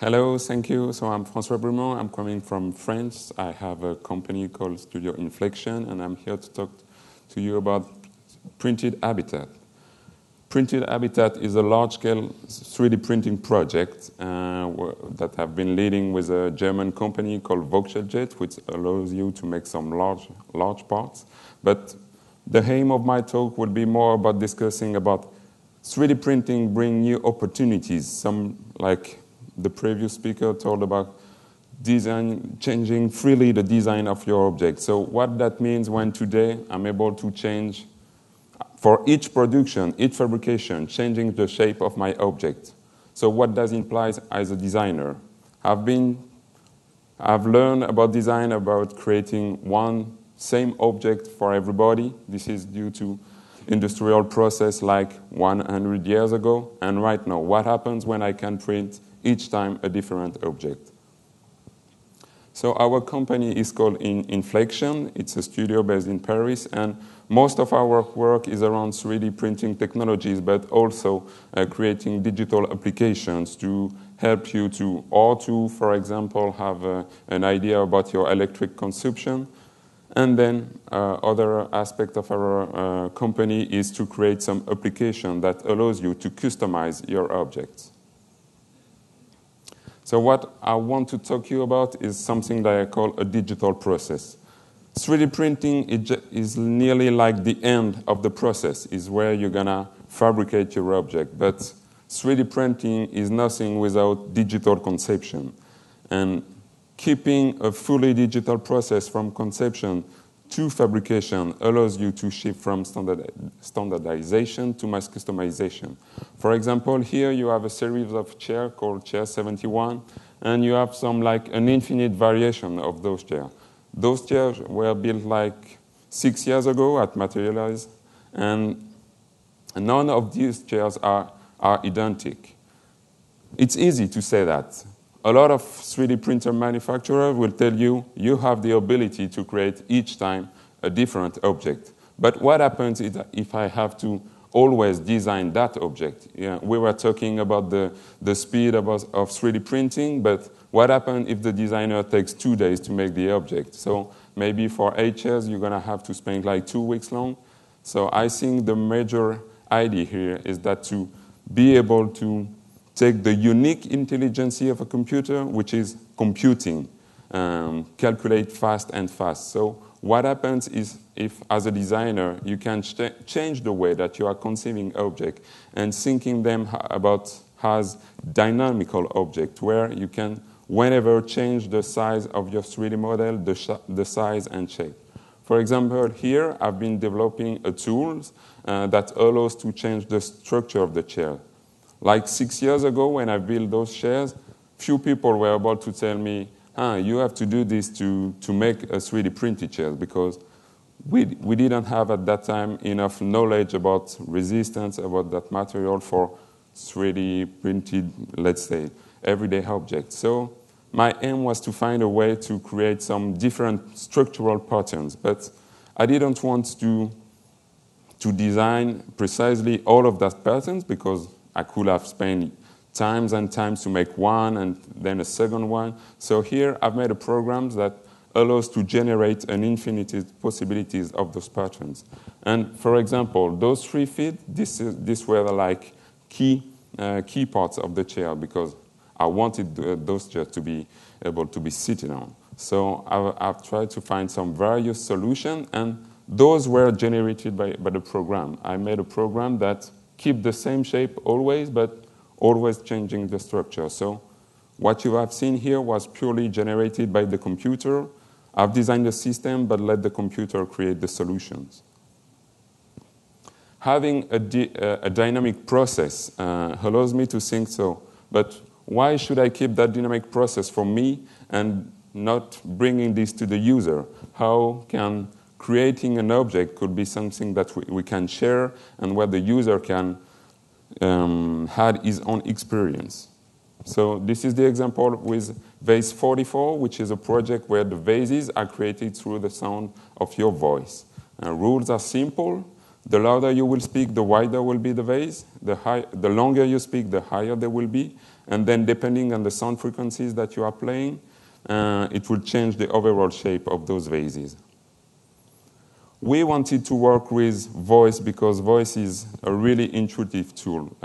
Hello, thank you. So I'm François Brument. I'm coming from France. I have a company called Studio In-Flexions, and I'm here to talk to you about printed habitat. Printed habitat is a large-scale 3D printing project that I've been leading with a German company called bookshelves, which allows you to make some large parts. But the aim of my talk will be more about discussing about 3D printing bring new opportunities, some like the previous speaker told about design, changing freely the design of your object. So what that means when today I'm able to change, for each production, each fabrication, changing the shape of my object. So what does it imply as a designer? I've learned about design, about creating one same object for everybody. This is due to industrial process like 100 years ago. And right now, what happens when I can print each time a different object? So our company is called In-Flexions. It's a studio based in Paris, and most of our work is around 3D printing technologies, but also creating digital applications to help you to, for example, have an idea about your electric consumption. And then other aspect of our company is to create some application that allows you to customize your objects. So what I want to talk to you about is something that I call a digital process. 3D printing is nearly like the end of the process, is where you're going to fabricate your object. But 3D printing is nothing without digital conception. And keeping a fully digital process from conception to fabrication allows you to shift from standardization to mass customization. For example, here you have a series of chairs called Chair 71, and you have some like an infinite variation of those chairs. Those chairs were built like 6 years ago at Materialize, and none of these chairs are identical. It's easy to say that. A lot of 3D printer manufacturers will tell you you have the ability to create each time a different object. But what happens if I have to always design that object? Yeah, we were talking about the speed of 3D printing, but what happens if the designer takes 2 days to make the object? So maybe for 8 chairs, you're going to have to spend like 2 weeks long. So I think the major idea here is that to be able to take the unique intelligence of a computer, which is computing, calculate fast and fast. So what happens is if, as a designer, you can change the way that you are conceiving objects and thinking them about as dynamical object, where you can, whenever, change the size of your 3D model, the size and shape. For example, here I've been developing a tool that allows to change the structure of the chair. Like 6 years ago, when I built those chairs, few people were able to tell me, you have to do this to make a 3D printed chair, because we didn't have at that time enough knowledge about resistance, about that material for 3D printed, let's say, everyday objects. So my aim was to find a way to create some different structural patterns, but I didn't want to design precisely all of that patterns, because I could have spent times and times to make one and then a second one. So here I've made a program that allows to generate an infinite possibilities of those patterns. And for example, those 3 feet, this were like key parts of the chair, because I wanted those chairs to be able to be seated on. So I've tried to find some various solutions, and those were generated by the program. I made a program that keep the same shape always, but always changing the structure. So what you have seen here was purely generated by the computer. I've designed the system, but let the computer create the solutions. Having a dynamic process allows me to think so, but why should I keep that dynamic process for me and not bringing this to the user? How can creating an object could be something that we can share and where the user can have his own experience. So this is the example with Vase 44, which is a project where the vases are created through the sound of your voice. Rules are simple. The louder you will speak, the wider will be the vase. The longer you speak, the higher they will be. And then depending on the sound frequencies that you are playing, it will change the overall shape of those vases. We wanted to work with voice because voice is a really intuitive tool.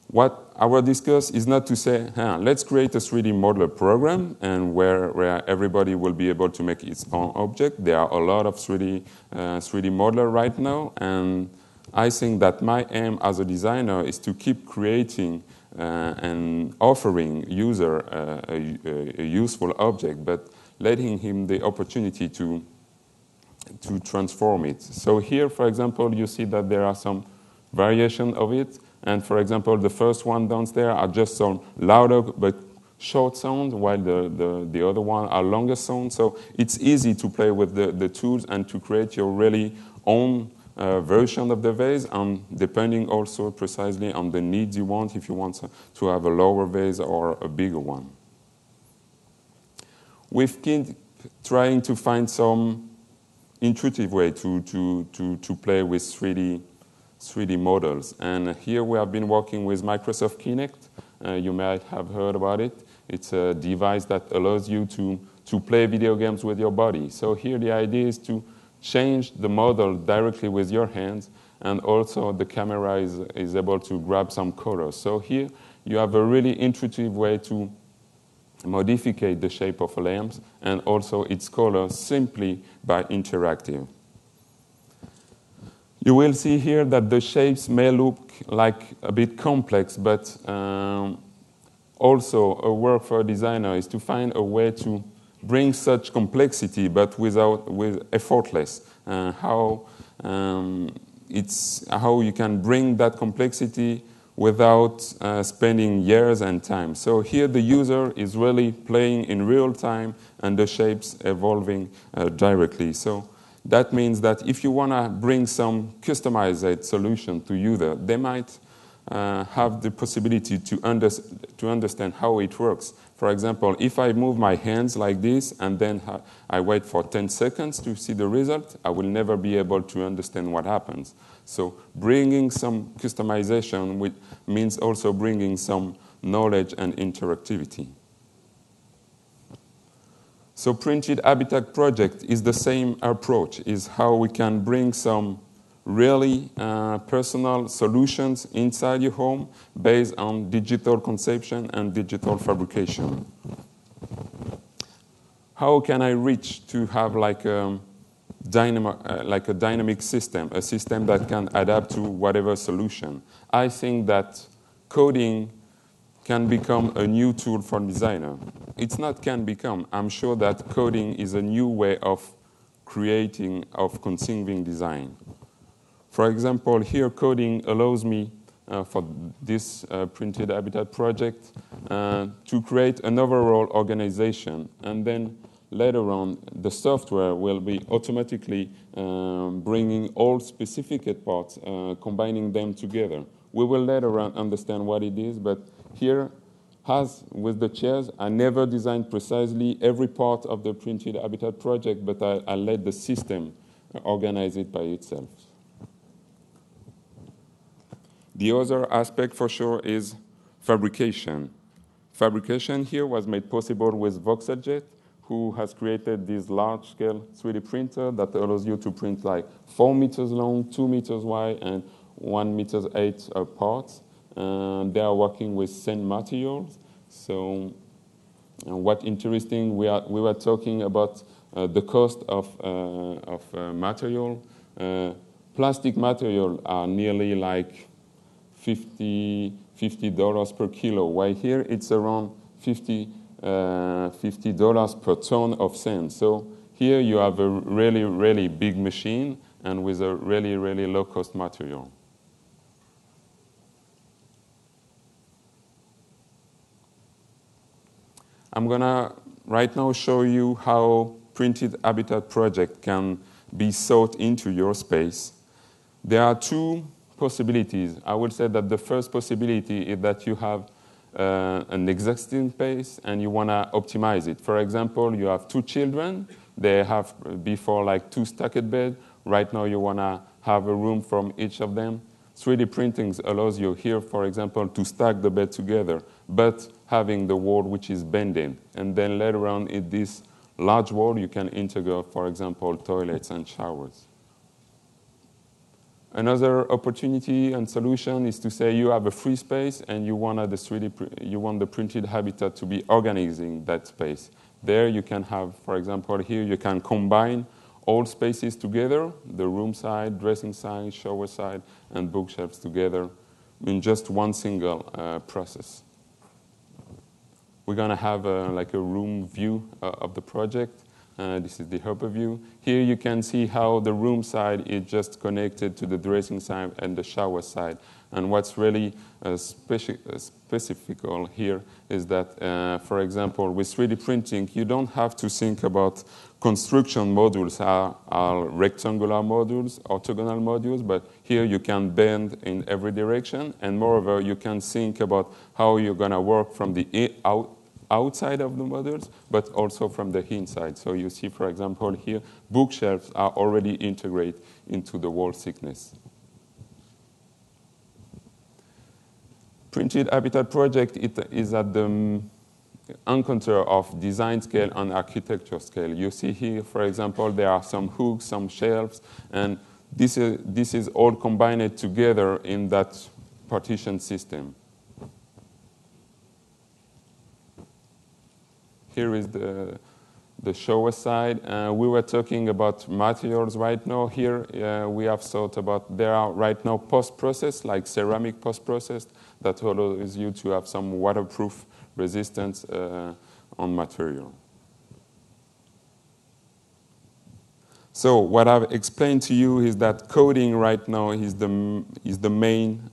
What I will discuss is not to say, let's create a 3D modeler program and where everybody will be able to make its own object. There are a lot of 3D modeler right now, and I think that my aim as a designer is to keep creating and offering user a useful object, but letting him the opportunity to transform it. So here, for example, you see that there are some variation of it. And for example, the first one downstairs are just some louder but short sounds, while the other one are longer sounds. So it's easy to play with the tools and to create your really own version of the vase, and depending also precisely on the needs you want, if you want to have a lower vase or a bigger one. We've been trying to find some intuitive way to play with 3D models. And here we have been working with Microsoft Kinect. You might have heard about it. It's a device that allows you to play video games with your body. So here the idea is to change the model directly with your hands, and also the camera is able to grab some colors. So here you have a really intuitive way to modify the shape of a lamp and also its color simply by interactive. You will see here that the shapes may look like a bit complex, but also a work for a designer is to find a way to bring such complexity, but effortless. How you can bring that complexity without spending years and time. So here the user is really playing in real time and the shapes evolving directly. So that means that if you want to bring some customized solution to user, they might have the possibility to understand how it works. For example, if I move my hands like this and then I wait for 10 seconds to see the result, I will never be able to understand what happens. So bringing some customization means also bringing some knowledge and interactivity. So Printed Habitat Project is the same approach, is how we can bring some really personal solutions inside your home based on digital conception and digital fabrication. How can I reach to have like a dynamic system, a system that can adapt to whatever solution? I think that coding can become a new tool for designer. It's not can become. I'm sure that coding is a new way of creating, of conceiving design. For example, here coding allows me, for this Printed Habitat project, to create an overall organization. And then later on, the software will be automatically bringing all specific parts, combining them together. We will later on understand what it is, but here, as with the chairs, I never designed precisely every part of the Printed Habitat project, but I let the system organize it by itself. The other aspect for sure is fabrication. Fabrication here was made possible with Voxeljet, who has created this large-scale 3D printer that allows you to print like 4 meters long, 2 meters wide, and 1 meter 8 parts. They are working with sand materials. So what interesting, we were talking about the cost of material. Plastic material are nearly like $50 per kilo, while here it's around $50 per ton of sand. So here you have a really, really big machine and with a really, really low-cost material. I'm going to right now show you how Printed Habitat project can be sought into your space. There are two possibilities. I would say that the first possibility is that you have an existing space and you want to optimize it. For example, you have 2 children. They have before like 2 stacked beds. Right now you want to have a room from each of them. 3D printing allows you here, for example, to stack the bed together, but having the wall which is bending. And then later on in this large wall, you can integrate, for example, toilets and showers. Another opportunity and solution is to say you have a free space and you want the printed habitat to be organizing that space. There you can have, for example, here you can combine all spaces together, the room side, dressing side, shower side, and bookshelves together in just one single process. We're going to have like a room view of the project. This is the overview. Here you can see how the room side is just connected to the dressing side and the shower side. And what's really specific here is that, for example, with 3D printing, you don't have to think about construction modules are rectangular modules, orthogonal modules, but here you can bend in every direction. And moreover, you can think about how you're going to work from the outside of the modules, but also from the inside. So you see, for example, here, bookshelves are already integrated into the wall thickness. Printed Habitat project is at the encounter of design scale and architecture scale. You see here, for example, there are some hooks, some shelves, and this is all combined together in that partition system. Here is the shower side. We were talking about materials right now. Here we have thought about there are right now post-processed, like ceramic post-processed, that allows you to have some waterproof resistance on material. So what I've explained to you is that coding right now is the main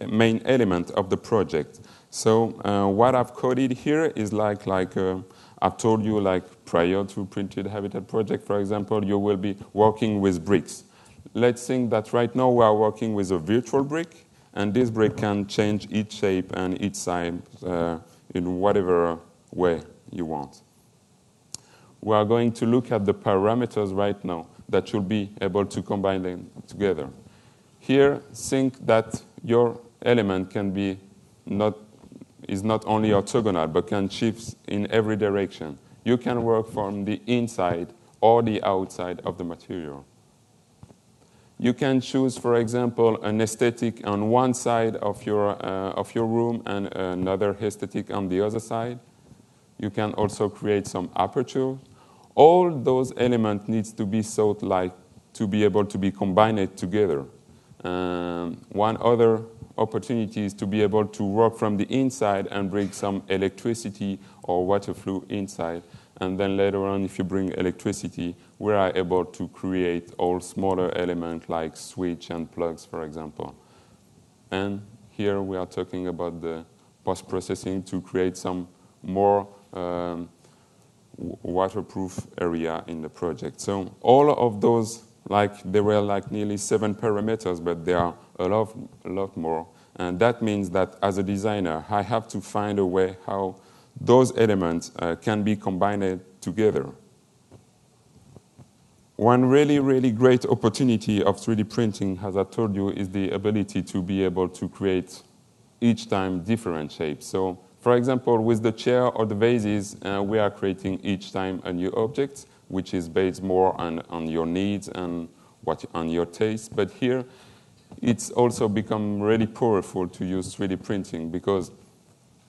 main element of the project. So what I've coded here is like I've told you, like prior to Printed Habitat project, for example, you will be working with bricks. Let's think that right now we are working with a virtual brick, and this brick can change its shape and its size in whatever way you want. We are going to look at the parameters right now that should be able to combine them together. Here, think that your element can be is not only orthogonal, but can shift in every direction. You can work from the inside or the outside of the material. You can choose, for example, an aesthetic on one side of your room and another aesthetic on the other side. You can also create some aperture. All those elements need to be thought like to be able to be combined together. One other opportunity is to be able to work from the inside and bring some electricity or water flow inside. And then later on, if you bring electricity, we are able to create all smaller elements like switch and plugs, for example. And here we are talking about the post-processing to create some more waterproof area in the project. So all of those, there were like nearly 7 parameters, but there are a lot more. And that means that as a designer, I have to find a way how those elements can be combined together. One really, really great opportunity of 3D printing, as I told you, is the ability to be able to create each time different shapes. So, for example, with the chair or the vases, we are creating each time a new object, which is based more on your needs and on your taste. But here, it's also become really powerful to use 3D printing because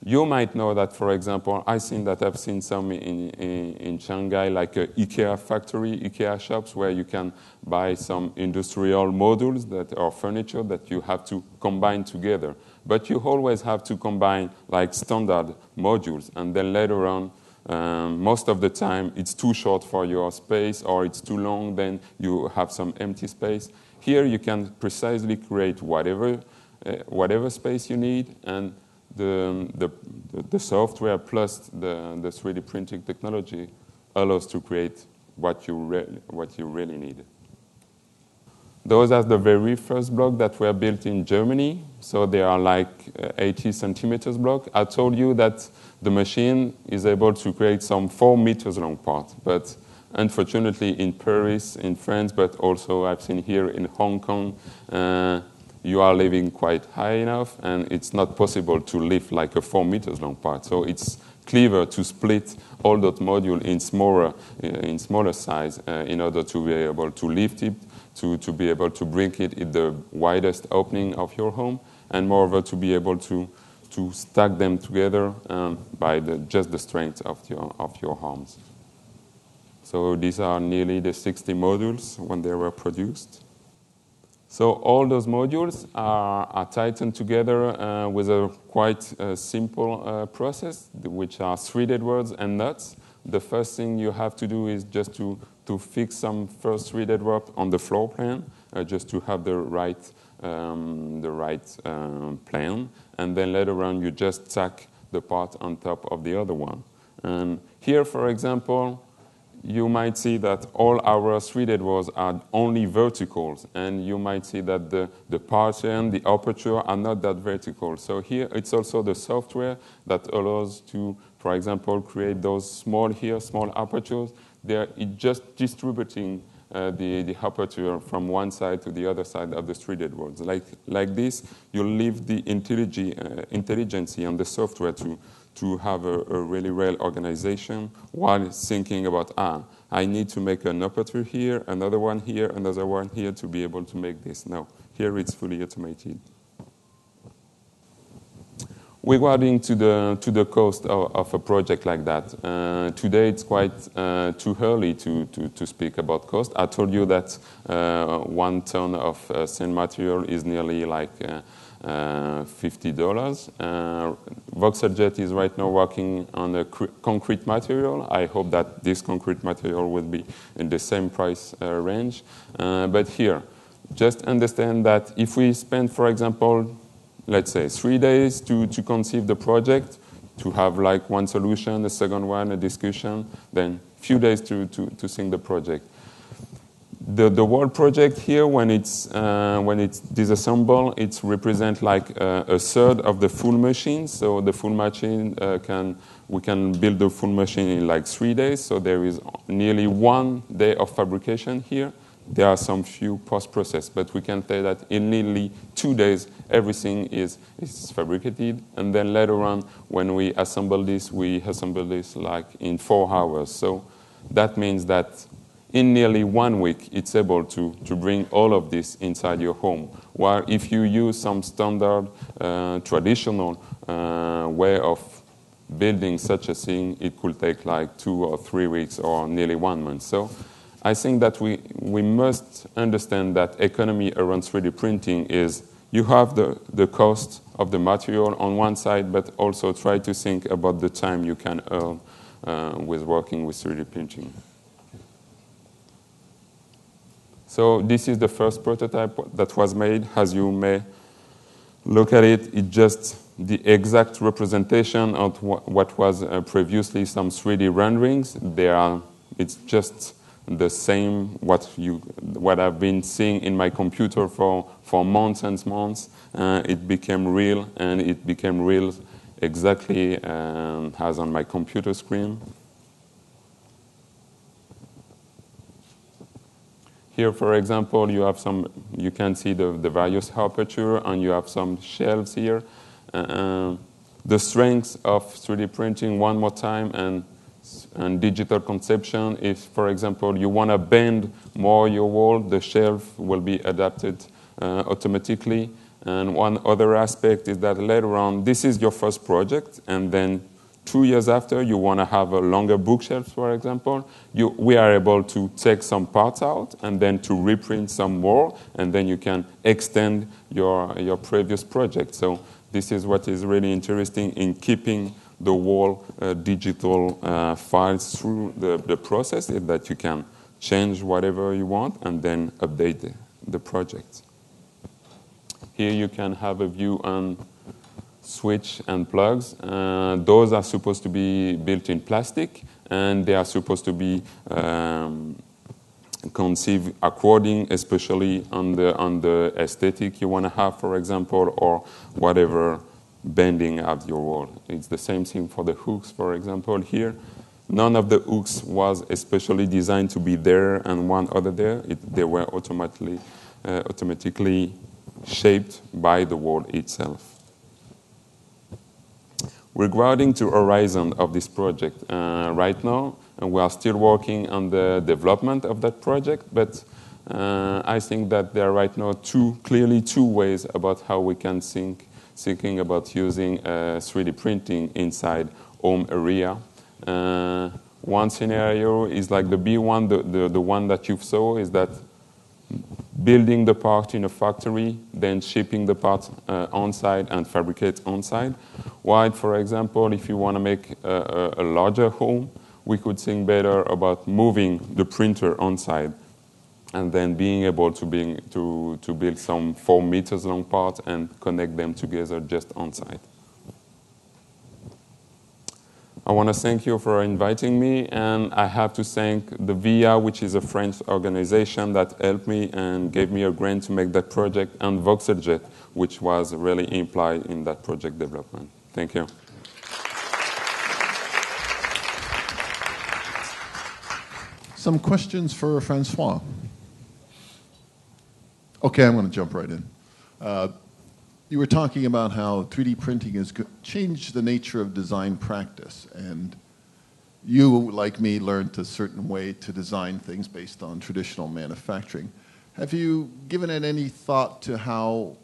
you might know that, for example, I've seen some in Shanghai, like a IKEA factory, IKEA shops, where you can buy some industrial modules that are furniture that you have to combine together. But you always have to combine like standard modules, and then later on, most of the time, it's too short for your space, or it's too long, then you have some empty space. Here, you can precisely create whatever space you need, and the software plus the 3D printing technology allows to create what you really need. Those are the very first blocks that were built in Germany. So they are like 80 centimeters block. I told you that the machine is able to create some 4 meters long part. But unfortunately in Paris, in France, but also I've seen here in Hong Kong, you are living quite high enough, and it's not possible to lift like a 4 meters long part. So it's clever to split all that module in smaller size in order to be able to lift it, to be able to bring it in the widest opening of your home, and moreover to be able to stack them together by just the strength of your arms. So these are nearly the 60 modules when they were produced. So all those modules are tightened together with a quite simple process, which are threaded words and nuts. The first thing you have to do is just to fix some first threaded word on the floor plan, just to have the right plan. And then later on, you just tack the part on top of the other one. And here, for example, you might see that all our threaded words are only verticals, and you might see that the partition, the aperture are not that vertical. So here it's also the software that allows to, for example, create those small apertures. It's just distributing the aperture from one side to the other side of the threaded words. Like this, you leave the intelligence on the software to have a really real organization while thinking about, I need to make an aperture here, another one here, another one here to be able to make this. No, here it's fully automated. Regarding to the cost of a project like that, today it's quite too early to speak about cost. I told you that 1 ton of sand material is nearly like $50. Voxeljet is right now working on a concrete material. I hope that this concrete material will be in the same price range. But here, just understand that if we spend, for example, let's say 3 days to conceive the project, to have like one solution, a second one, a discussion, then few days to think the project. The whole project here, when it's disassembled, it represents like a third of the full machine. So the full machine we can build the full machine in like 3 days. So there is nearly 1 day of fabrication here. There are some few post-process, but we can say that in nearly 2 days, everything is fabricated. And then later on, when we assemble this like in 4 hours. So that means that in nearly 1 week, it's able to bring all of this inside your home. While if you use some standard, traditional way of building such a thing, it could take like 2 or 3 weeks or nearly 1 month. So I think that we must understand that economy around 3D printing is you have the cost of the material on one side, but also try to think about the time you can earn with working with 3D printing. So this is the first prototype that was made. As you may look at it, it's just the exact representation of what was previously some 3D renderings. It's just the same what I've been seeing in my computer for months and months. It became real, and it became real exactly as on my computer screen. Here, for example, you can see the various aperture, and you have some shelves here. The strength of 3D printing, one more time, and digital conception. If, for example, you want to bend more your wall, the shelf will be adapted automatically. And one other aspect is that later on, this is your first project, and then 2 years after, you want to have a longer bookshelf, for example. We are able to take some parts out and then to reprint some more, and then you can extend your previous project. So this is what is really interesting in keeping the whole digital files through the process, is that you can change whatever you want and then update the project. Here you can have a view on switch and plugs. Those are supposed to be built in plastic, and they are supposed to be conceived according, especially on the aesthetic you want to have, for example, or whatever bending of your wall. It's the same thing for the hooks, for example. Here, none of the hooks was especially designed to be there and one other there. They were automatically shaped by the wall itself. Regarding the horizon of this project, right now, we are still working on the development of that project, but I think that there are right now clearly two ways about how we can thinking about using 3D printing inside home area. One scenario is like the B one, the one that you saw, is that building the part in a factory, then shipping the part on-site and fabricate on-site. While, for example, if you want to make a larger home, we could think better about moving the printer on-site and then being able to build some 4 meters long parts and connect them together just on-site. I want to thank you for inviting me, and I have to thank the VIA, which is a French organization that helped me and gave me a grant to make that project, and Voxeljet, which was really implied in that project development. Thank you. Some questions for François. Okay, I'm going to jump right in. You were talking about how 3D printing has changed the nature of design practice, and you, like me, learned a certain way to design things based on traditional manufacturing. Have you given it any thought to how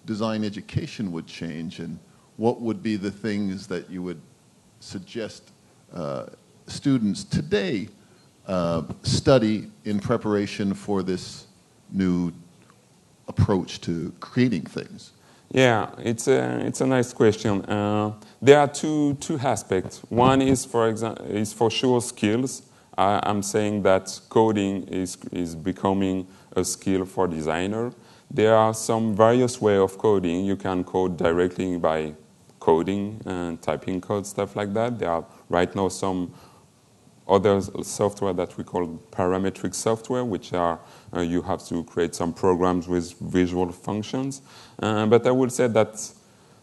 design education would change, and what would be the things that you would suggest students today study in preparation for this new approach to creating things? Yeah, it's a nice question. There are two aspects. One is, for sure, skills. I'm saying that coding is becoming a skill for designer. There are some various ways of coding. You can code directly by coding and typing code, stuff like that. There are right now some other software that we call parametric software, which are you have to create some programs with visual functions. But I would say that,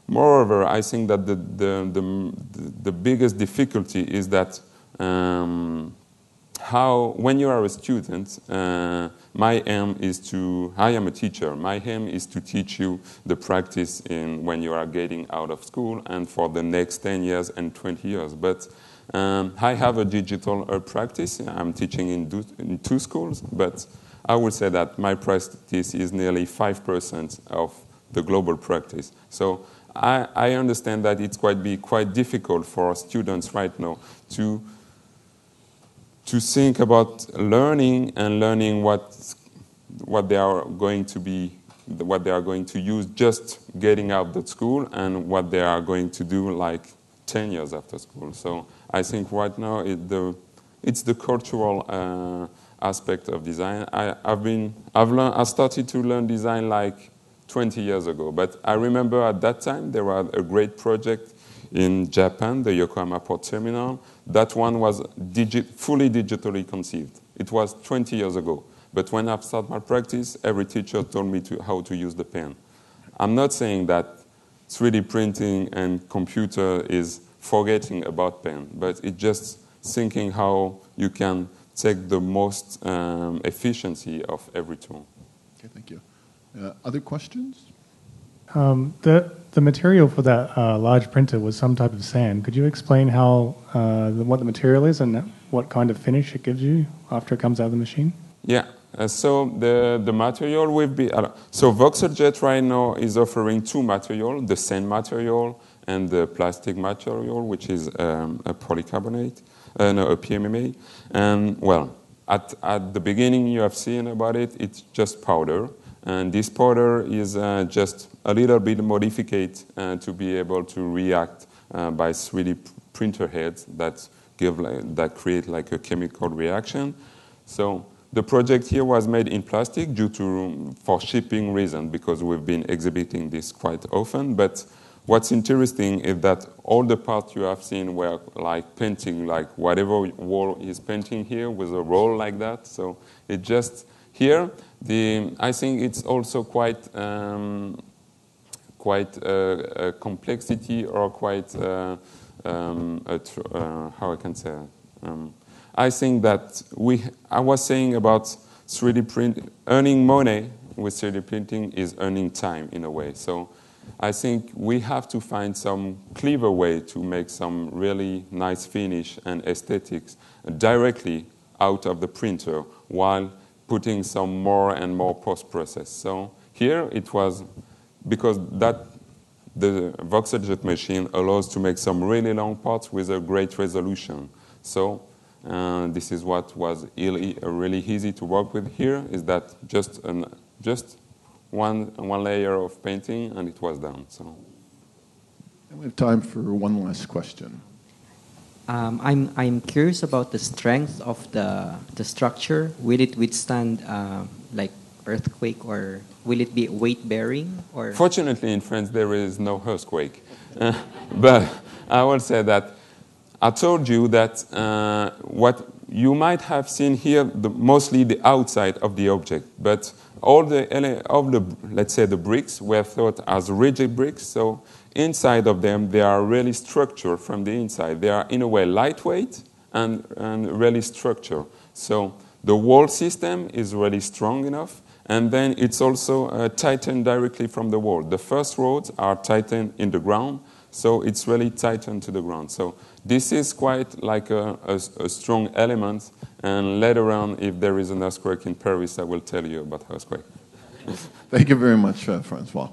moreover, I think that the biggest difficulty is that when you are a student, my aim is I am a teacher. My aim is to teach you the practice when you are getting out of school and for the next 10 years and 20 years. But I have a digital practice. I'm teaching in 2 schools, but I would say that my practice is nearly 5% of the global practice. So I understand that it's quite difficult for students right now to think about learning what they are going to use just getting out of school and what they are going to do like 10 years after school. So I think right now it's the cultural aspect of design. I started to learn design like 20 years ago, but I remember at that time there was a great project in Japan, the Yokohama Port Terminal. That one was fully digitally conceived. It was 20 years ago. But when I started my practice, every teacher told me how to use the pen. I'm not saying that 3D printing and computer is forgetting about pen, but it's just thinking how you can take the most efficiency of every tool. Okay, thank you. Other questions? The material for that large printer was some type of sand. Could you explain what the material is and what kind of finish it gives you after it comes out of the machine? Yeah. So the material will be... So Voxeljet right now is offering 2 materials, the sand material and the plastic material, which is a polycarbonate, a PMMA. And, well, at the beginning you have seen about it, it's just powder. And this powder is just a little bit modified to be able to react by 3D printer heads that create like a chemical reaction. So the project here was made in plastic for shipping reasons, because we've been exhibiting this quite often. But what's interesting is that all the parts you have seen were like painting, like whatever wall is painting here with a roll like that. So it just here. I think it's also quite a complexity, or quite how I can say. I think that I was saying about 3D print earning money with 3D printing is earning time in a way. So I think we have to find some clever way to make some really nice finish and aesthetics directly out of the printer while putting some more and more post-process. So here it was, because the voxeljet machine allows to make some really long parts with a great resolution. So this is what was really easy to work with here, is that just one layer of painting and it was done. So. And we have time for one last question. I'm curious about the strength of the structure. Will it withstand like earthquake, or will it be weight bearing? Or fortunately, in France there is no earthquake, but I will say that I told you that what you might have seen here, mostly the outside of the object, but all the let's say the bricks were thought as rigid bricks. So inside of them, they are really structured from the inside. They are in a way lightweight and really structured. So the wall system is really strong enough, and then it's also tightened directly from the wall. The first rods are tightened in the ground, so it's really tightened to the ground. So this is quite like a strong element, and later on, if there is an earthquake in Paris, I will tell you about earthquake. Thank you very much, Francois.